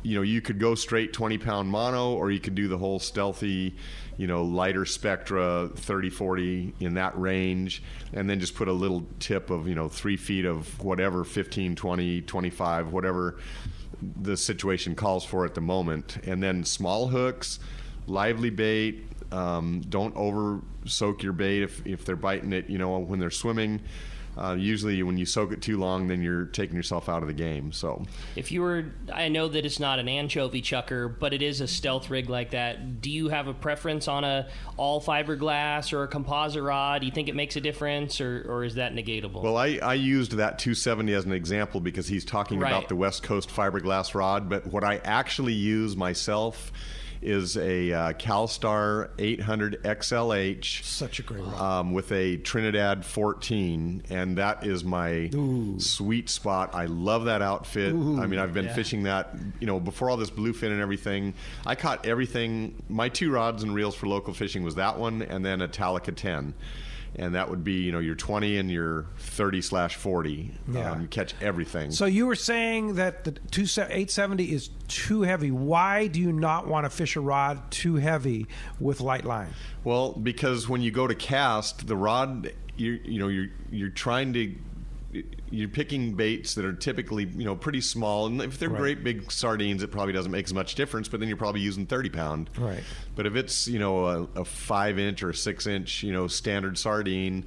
You could go straight 20-pound mono, or you could do the whole stealthy, lighter Spectra 30-40 in that range, and then just put a little tip of 3 feet of whatever, 15, 20, 25, whatever the situation calls for at the moment. And then small hooks, lively bait. Don't over soak your bait if they're biting it when they're swimming. Usually when you soak it too long, then you're taking yourself out of the game. So I know that it's not an anchovy chucker, but it is a stealth rig like that. Do you have a preference on a all fiberglass or a composite rod? Do you think it makes a difference, or is that negatable? Well, I used that 270 as an example because he's talking about the West Coast fiberglass rod. But what I actually use myself is a CalStar 800 XLH. Such a great rod. With a Trinidad 14, and that is my sweet spot. I love that outfit. I've been fishing that, before all this bluefin and everything. I caught everything. My 2 rods and reels for local fishing was that one, and then a Talica 10. And that would be, your 20 and your 30/40. Catch everything. So you were saying that the 870 is too heavy. Why do you not want to fish fish a rod too heavy with light line? Well, because when you go to cast, the rod, you're trying to. You're picking baits that are typically, pretty small. And if they're great big sardines, it probably doesn't make as much difference, but then you're probably using 30-pound. Right. But if it's, a 5-inch or a 6-inch, standard sardine,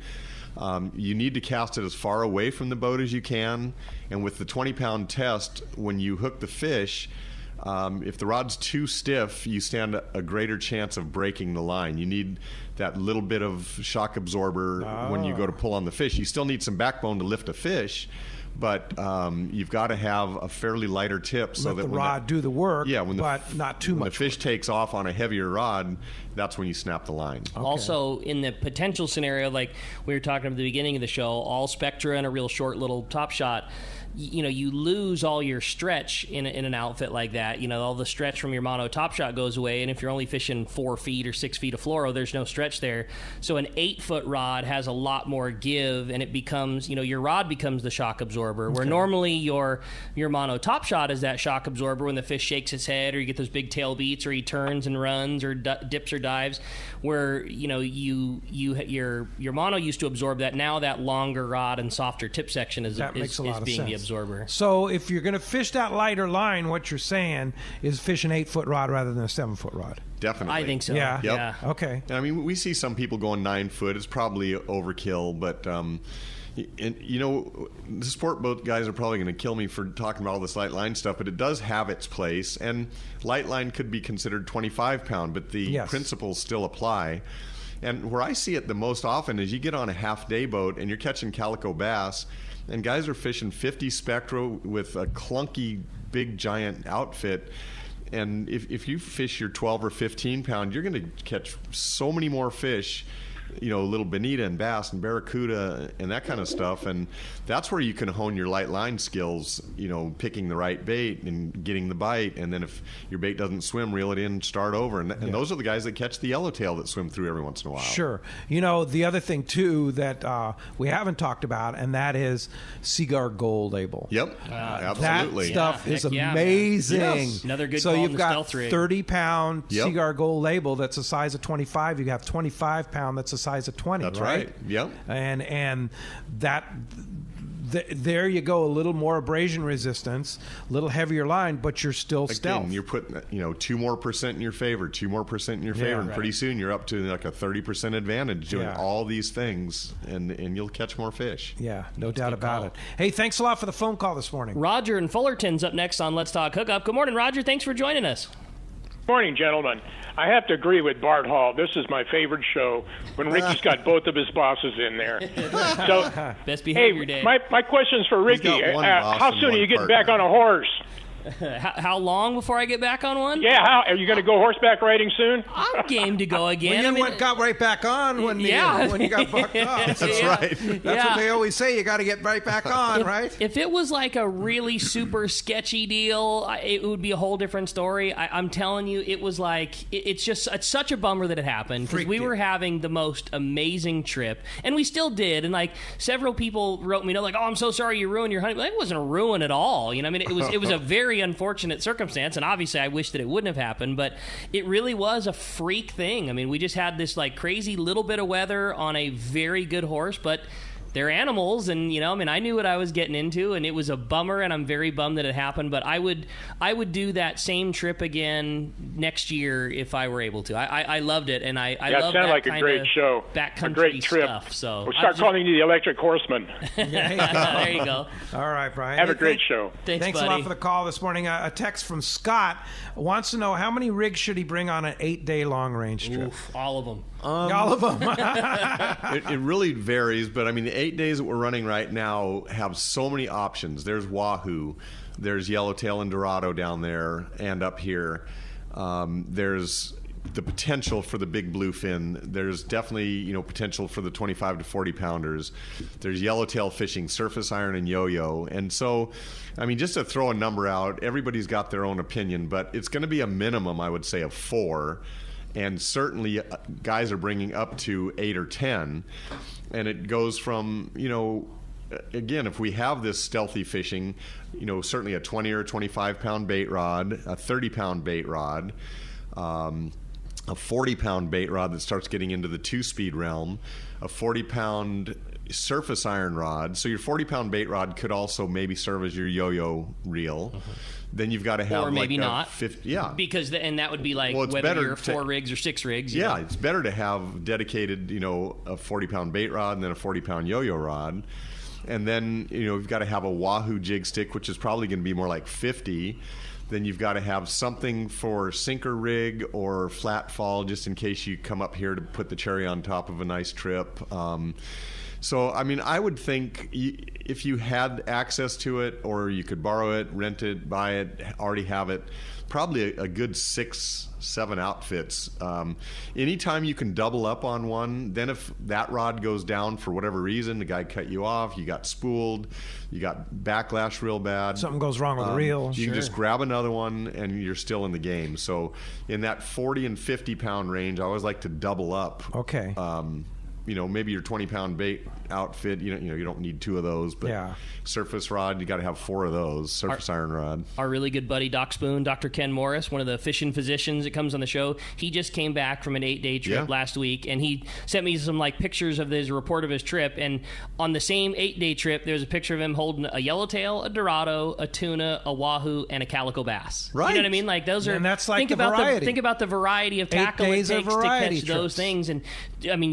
you need to cast it as far away from the boat as you can. And with the 20-pound test, when you hook the fish, if the rod's too stiff, you stand a greater chance of breaking the line. You need that little bit of shock absorber when you go to pull on the fish. You still need some backbone to lift a fish, but you've got to have a fairly lighter tip so Let that the when rod do the work, but not too when much. the fish takes off on a heavier rod, that's when you snap the line. Okay. Also, in the potential scenario, like we were talking at the beginning of the show, all Spectra and a real short little top shot, you lose all your stretch in an outfit like that. All the stretch from your mono top shot goes away, and if you're only fishing 4 feet or 6 feet of fluoro, there's no stretch there. So an 8-foot rod has a lot more give, and it becomes, your rod becomes the shock absorber, where normally your mono top shot is that shock absorber when the fish shakes its head, or you get those big tail beats, or he turns and runs, or dips or dives, where your mono used to absorb that. Now that longer rod and softer tip section is being the absorber. So if you're going to fish that lighter line, what you're saying is fish an 8-foot rod rather than a 7-foot rod. Definitely. I think so. Yeah. Yep. Yeah. Okay. I mean, we see some people going 9 foot. It's probably overkill, but the sport boat guys are probably going to kill me for talking about all this light line stuff, but it does have its place, and light line could be considered 25-pound, but the principles still apply. And where I see it the most often is you get on a half-day boat and you're catching calico bass, and guys are fishing 50 Spectra with a clunky, big, giant outfit. And if you fish your 12 or 15-pound, you're going to catch so many more fish, little bonita and bass and barracuda and that kind of stuff. And that's where you can hone your light line skills, picking the right bait and getting the bite. And then if your bait doesn't swim, reel it in, start over. And those are the guys that catch the yellowtail that swim through every once in a while. Sure. The other thing, too, that we haven't talked about, and that is Seaguar Gold label. Yep. Absolutely. That stuff is amazing. Yes. Another good So call you've on the got stealth rig. 30-pound Seaguar Gold label that's a size of 25. You have 25-pound that's a size of 20. That's right. Yep. And that there you go, a little more abrasion resistance, a little heavier line, but you're still stealth. Again, you're putting 2% more in your favor, 2% more in your favor, and pretty soon you're up to like a 30% advantage doing all these things, and you'll catch more fish. Yeah, no doubt about it. Hey, thanks a lot for the phone call this morning. Roger in Fullerton's up next on Let's Talk Hookup. Good morning, Roger. Thanks for joining us. Morning, gentlemen. I have to agree with Bart Hall. This is my favorite show when Ricky's got both of his bosses in there. So, best behavior day. My question's for Ricky. How soon are you getting back on a horse? How long before I get back on one? Yeah, are you going to go horseback riding soon? I'm game to go again. Well, you got right back on when you got bucked up. That's right. That's what they always say. You got to get right back on, right? If it was like a really super sketchy deal, it would be a whole different story. I'm telling you, it was like it's such a bummer that it happened because we were having the most amazing trip, and we still did. And like several people wrote me, like, "Oh, I'm so sorry you ruined your honeymoon." It wasn't a ruin at all. I mean, it was a very unfortunate circumstance, and obviously I wish that it wouldn't have happened, but it really was a freak thing. I mean, we just had this like crazy little bit of weather on a very good horse, but they're animals, and I knew what I was getting into, and it was a bummer, and I'm very bummed that it happened. But I would do that same trip again next year if I were able to. I loved it, and I love that like a great show, backcountry a great trip. Stuff. So we'll start calling you the Electric Horseman. There you go. All right, Brian. Have a great show. Thanks a lot for the call this morning. A text from Scott wants to know how many rigs should he bring on an 8-day long range trip. All of them. All of them. It really varies, but I mean, the 8 days that we're running right now have so many options. There's Wahoo, there's Yellowtail and Dorado down there and up here. There's the potential for the big bluefin. There's definitely potential for the 25 to 40 pounders. There's yellowtail fishing, surface iron, and yo-yo. And so, I mean, just to throw a number out, everybody's got their own opinion, but it's going to be a minimum, I would say, of 4. And certainly guys are bringing up to 8 or 10. And it goes from, again, if we have this stealthy fishing, certainly a 20 or 25-pound bait rod, a 30-pound bait rod. a 40-pound bait rod that starts getting into the 2-speed realm, a 40-pound surface iron rod. So your 40-pound bait rod could also maybe serve as your yo-yo reel. Then you've got to have or maybe like not. 50, yeah. Because and that would be like Well, it's whether better you're 4 to- rigs or 6 rigs. Yeah, it's better to have dedicated, a 40-pound bait rod and then a 40-pound yo-yo rod. And then, you've got to have a Wahoo jig stick, which is probably going to be more like 50. Then you've got to have something for sinker rig or flat fall, just in case you come up here to put the cherry on top of a nice trip. So, I would think if you had access to it, or you could borrow it, rent it, buy it, already have it, probably a good 6-7 outfits. Anytime you can double up on one, then if that rod goes down for whatever reason, the guy cut you off, you got spooled, you got backlash real bad. Something goes wrong with the reel. You can just grab another one and you're still in the game. So in that 40 and 50 pound range, I always like to double up. Okay. Maybe your 20-pound bait outfit, you don't need 2 of those, but surface rod, you got to have 4 of those, surface iron rod. Our really good buddy Doc Spoon, Dr. Ken Morris, one of the fishing physicians that comes on the show, he just came back from an 8-day trip last week, and he sent me some pictures of his report of his trip. And on the same 8-day trip, there's a picture of him holding a yellowtail, a dorado, a tuna, a wahoo, and a calico bass. Right. You know what I mean? Like those are. And that's like think the about variety. think about the variety of 8 tackle it days of takes to variety catch those trips. things. And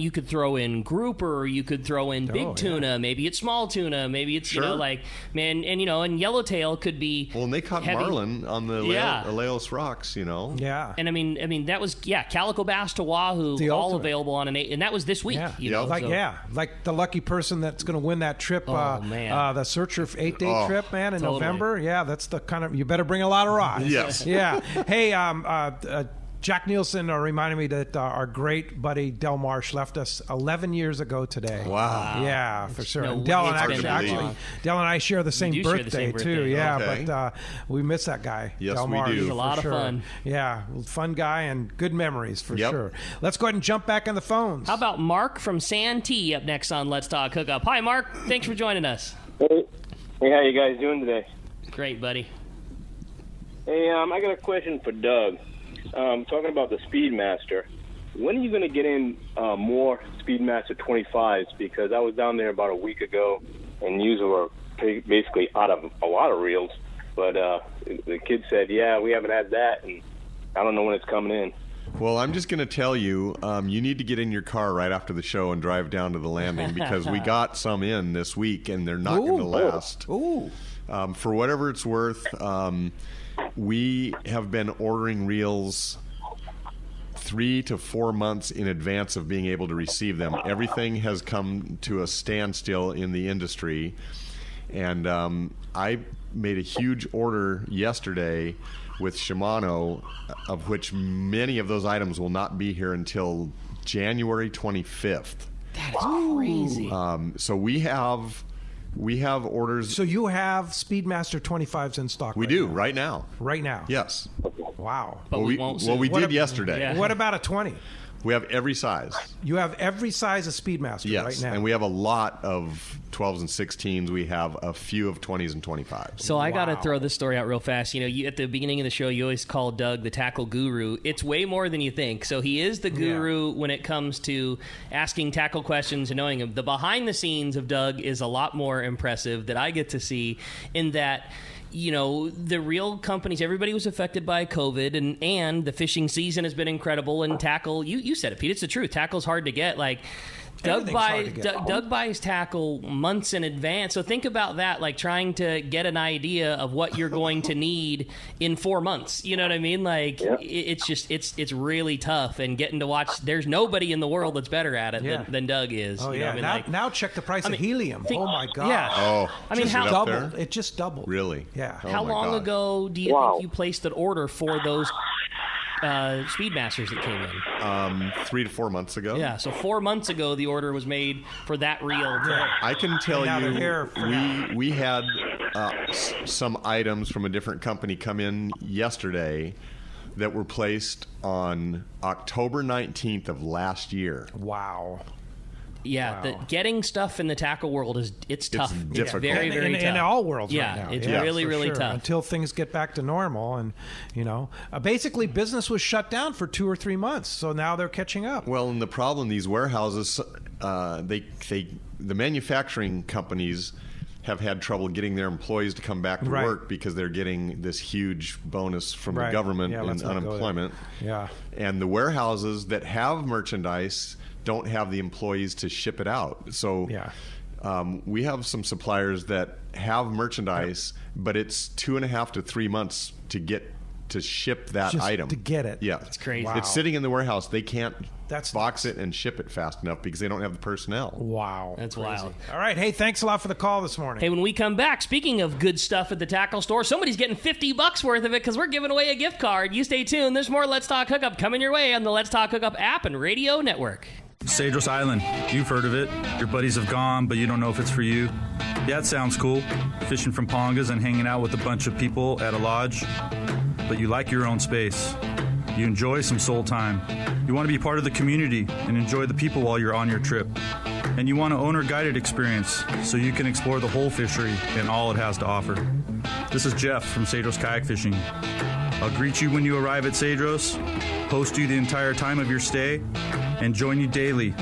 you could throw in grouper, you could throw in big tuna, maybe it's small tuna, maybe it's and yellowtail could be. Well, and they caught heavy. marlin on the Laos rocks, Yeah. And that was calico bass to wahoo, The all ultimate. available on an 8, and that was this week. Like the lucky person that's going to win that trip. The Searcher 8-day trip, man, in totally. November. Yeah, that's the kind of, you better bring a lot of rods. Yes. Yeah. Hey, Jack Nielsen reminded me that our great buddy Del Marsh left us 11 years ago today. Wow. Yeah, for sure. No, And Del and it's been actually, Del and I share the same do share birthday the same too. birthday. Yeah, Okay. but we miss that guy. Yes, Del we Marsh, do. It was a lot for of sure. fun. Yeah, fun guy and good memories for Yep. sure. Let's go ahead and jump back on the phones. How about Mark from Santee up next on Let's Talk Hookup? Hi, Mark. Thanks for joining us. Hey, how you guys doing today? Great, buddy. Hey, I got a question for Doug. Talking about the Speedmaster, when are you going to get in more Speedmaster 25s? Because I was down there about a week ago, and you were basically out of a lot of reels. But the kid said, yeah, we haven't had that, and I don't know when it's coming in. Well, I'm just going to tell you, you need to get in your car right after the show and drive down to the landing, because we got some in this week, and they're not going to last. Ooh. For whatever it's worth, we have been ordering reels 3 to 4 months in advance of being able to receive them. Everything has come to a standstill in the industry, and I made a huge order yesterday with Shimano, of which many of those items will not be here until January 25th. That is crazy. So we have orders. So you have Speedmaster 25s in stock. We do right now. Right now. Yes. Wow. But we won't soon. Well, we What did a- yesterday. Yeah. What about a 20? We have every size. You have every size of Speedmaster Yes, right now. and we have a lot of 12s and 16s. We have a few of 20s and 25s. So I got to throw this story out real fast. You at the beginning of the show, you always call Doug the tackle guru. It's way more than you think. So he is the guru when it comes to asking tackle questions and knowing him. The behind the scenes of Doug is a lot more impressive that I get to see, in that the real companies, everybody was affected by COVID, and the fishing season has been incredible. And tackle, you said it, Pete, it's the truth. Tackle's hard to get. Like, Doug buys tackle months in advance. So think about that, like trying to get an idea of what you're going to need in 4 months. You know what I mean? Like, it's really tough. And getting to watch, there's nobody in the world that's better at it than Doug is. Oh, you know yeah. what I mean? Now check the price of helium. Oh, my God. Yeah. Oh, I mean, how doubled. It just doubled. Really? Yeah. Oh, how my long God. ago do you think you placed an order for those Speedmasters that came in? 3 to 4 months ago. Yeah, so 4 months ago the order was made for that reel. I can tell Now they're here you, we had some items from a different company come in yesterday that were placed on October 19th of last year. Wow. Getting stuff in the tackle world it's tough. It's difficult. very, very tough. In all worlds right now. It's really, really tough. Until things get back to normal. And, basically business was shut down for 2 or 3 months. So now they're catching up. Well, and the problem, these warehouses, the manufacturing companies have had trouble getting their employees to come back to work because they're getting this huge bonus from the government and unemployment. Yeah. And the warehouses that have merchandise don't have the employees to ship it out. So we have some suppliers that have merchandise, but it's 2.5 to 3 months to ship that item. To get it. Yeah. It's crazy. Wow. It's sitting in the warehouse. They can't box it and ship it fast enough because they don't have the personnel. Wow. That's crazy. wild. All right. Hey, thanks a lot for the call this morning. Hey, when we come back, speaking of good stuff at the tackle store, somebody's getting $50 worth of it because we're giving away a gift card. You stay tuned. There's more Let's Talk Hookup coming your way on the Let's Talk Hookup app and radio network. Cedros Island. You've heard of it. Your buddies have gone, but you don't know if it's for you. Yeah, it sounds cool. Fishing from pongas and hanging out with a bunch of people at a lodge. But you like your own space. You enjoy some soul time. You want to be part of the community and enjoy the people while you're on your trip. And you want an owner-guided experience so you can explore the whole fishery and all it has to offer. This is Jeff from Cedros Kayak Fishing. I'll greet you when you arrive at Cedros, host you the entire time of your stay, and join you daily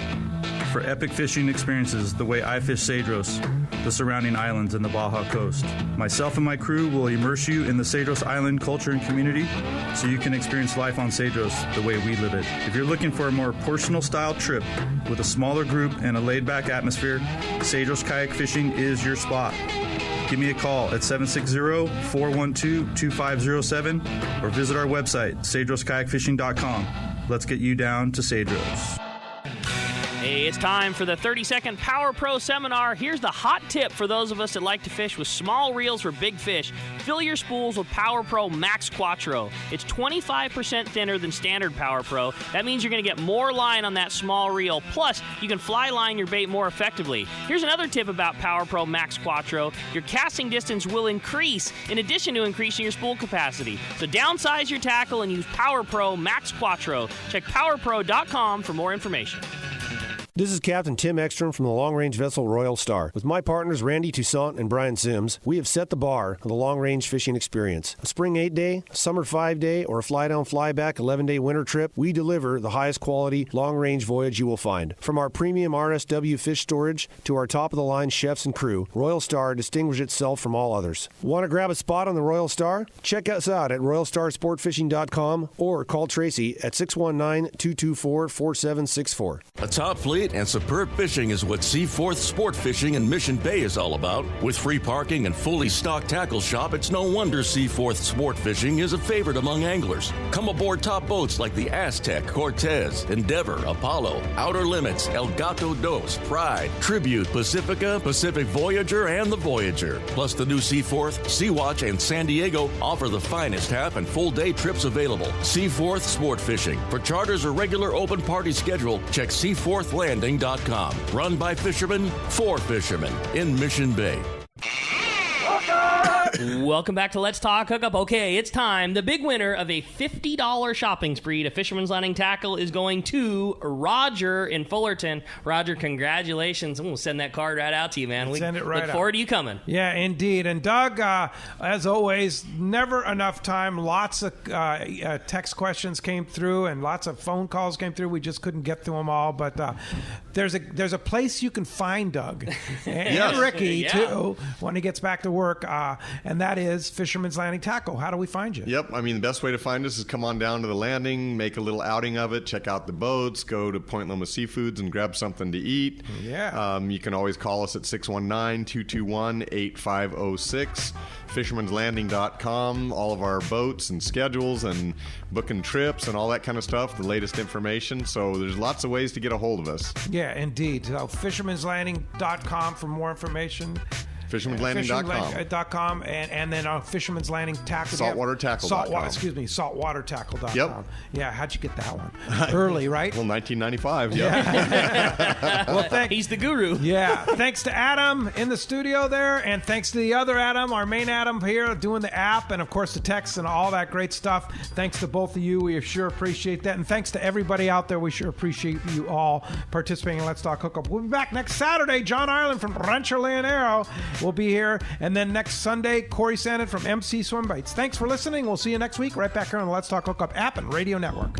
for epic fishing experiences the way I fish Cedros, the surrounding islands, and the Baja Coast. Myself and my crew will immerse you in the Cedros Island culture and community so you can experience life on Cedros the way we live it. If you're looking for a more personal-style trip with a smaller group and a laid-back atmosphere, Cedros Kayak Fishing is your spot. Give me a call at 760-412-2507 or visit our website, cedroskayakfishing.com. Let's get you down to Cedros. Hey, it's time for the 30-second Power Pro seminar. Here's the hot tip for those of us that like to fish with small reels for big fish. Fill your spools with Power Pro Max Quattro. It's 25% thinner than standard Power Pro. That means you're going to get more line on that small reel. Plus, you can fly line your bait more effectively. Here's another tip about Power Pro Max Quattro. Your casting distance will increase in addition to increasing your spool capacity. So downsize your tackle and use Power Pro Max Quattro. Check powerpro.com for more information. This is Captain Tim Ekstrom from the long-range vessel Royal Star. With my partners Randy Toussaint and Brian Sims, we have set the bar for the long-range fishing experience. A spring 8-day, summer 5-day, or a fly-down, fly-back 11-day winter trip, we deliver the highest quality long-range voyage you will find. From our premium RSW fish storage to our top-of-the-line chefs and crew, Royal Star distinguishes itself from all others. Want to grab a spot on the Royal Star? Check us out at RoyalStarSportFishing.com or call Tracy at 619-224-4764. A top fleet and superb fishing is what Seaforth Sport Fishing in Mission Bay is all about. With free parking and fully stocked tackle shop, it's no wonder Seaforth Sport Fishing is a favorite among anglers. Come aboard top boats like the Aztec, Cortez, Endeavor, Apollo, Outer Limits, El Gato Dos, Pride, Tribute, Pacifica, Pacific Voyager, and the Voyager. Plus the new Seaforth, Sea-Watch, and San Diego offer the finest half and full day trips available. Seaforth Sport Fishing. For charters or regular open party schedule, check seaforthlanding.com. Run by fishermen for fishermen in Mission Bay. Welcome back to Let's Talk Hookup. Okay, it's time. The big winner of a $50 shopping spree to Fisherman's Landing Tackle is going to Roger in Fullerton. Roger, congratulations. I'm going to send that card right out to you, man. Send it right look forward to you coming. Yeah, indeed. And Doug, as always, never enough time. Lots of text questions came through and lots of phone calls came through. We just couldn't get through them all. But there's a place you can find Doug and Ricky, too, when he gets back to work. And that is Fisherman's Landing Tackle. How do we find you? Yep. I mean, the best way to find us is come on down to the landing, make a little outing of it, check out the boats, go to Point Loma Seafoods and grab something to eat. Yeah. You can always call us at 619-221-8506. Fisherman'sLanding.com, all of our boats and schedules and booking trips and all that kind of stuff, the latest information. So there's lots of ways to get a hold of us. Yeah, indeed. So Fisherman'sLanding.com for more information. Fisherman'sLanding.com. And then Fisherman's Landing Tackle. Saltwatertackle.com. Saltwatertackle.com. Yep. Yeah, how'd you get that one? Early, right? Well, 1995, yeah. Well, he's the guru. Yeah. Thanks to Adam in the studio there, and thanks to the other Adam, our main Adam here, doing the app, and of course the texts and all that great stuff. Thanks to both of you. We sure appreciate that. And thanks to everybody out there. We sure appreciate you all participating in Let's Talk Hookup. We'll be back next Saturday. John Ireland from Rancho Leonero will be here. And then next Sunday, Corey Sandin from MC Swim Bites. Thanks for listening. We'll see you next week right back here on the Let's Talk Hookup app and radio network.